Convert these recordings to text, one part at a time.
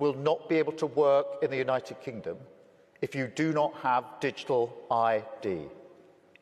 will not be able to work in the United Kingdom if you do not have digital ID.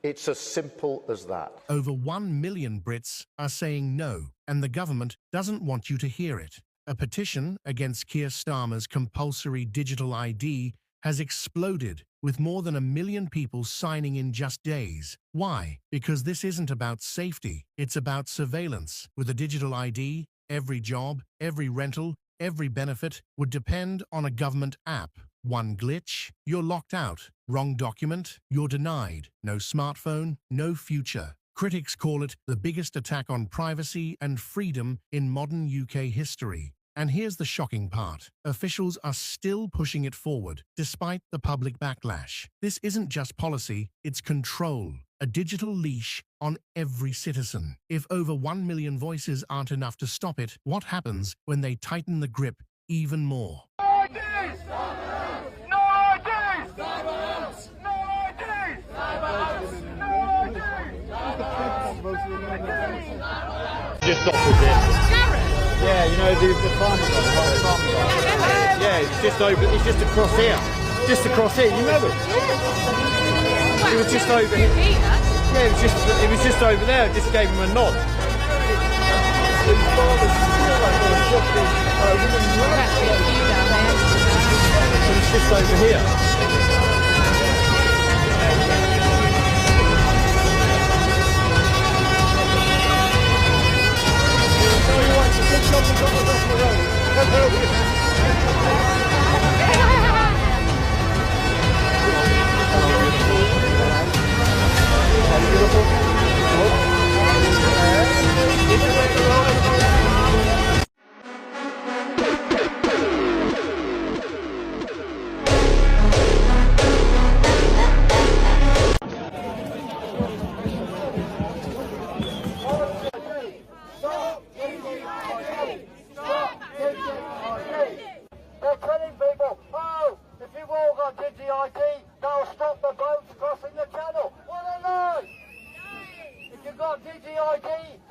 It's as simple as that. Over 1 million Brits are saying no, and the government doesn't want you to hear it. A petition against Keir Starmer's compulsory digital ID has exploded, with more than 1 million people signing in just days. Why? Because this isn't about safety, it's about surveillance. With a digital ID, every job, every rental, every benefit would depend on a government app. One glitch, you're locked out. Wrong document, you're denied. No smartphone, no future. Critics call it the biggest attack on privacy and freedom in modern UK history. And here's the shocking part. Officials are still pushing it forward, despite the public backlash. This isn't just policy, it's control. A digital leash on every citizen. If over 1 million voices aren't enough to stop it, what happens when they tighten the grip even more? Just opposite. Yeah, you know the farmer guy. Yeah, it's just over. It's just across here. Just across here. You know it. It was just over here. Yeah, it was just over there. I just gave him a nod. It was just over here.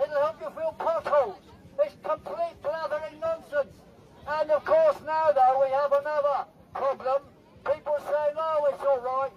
It'll help you fill potholes. It's complete blathering nonsense. And of course now though we have another problem. People saying, oh, it's all right.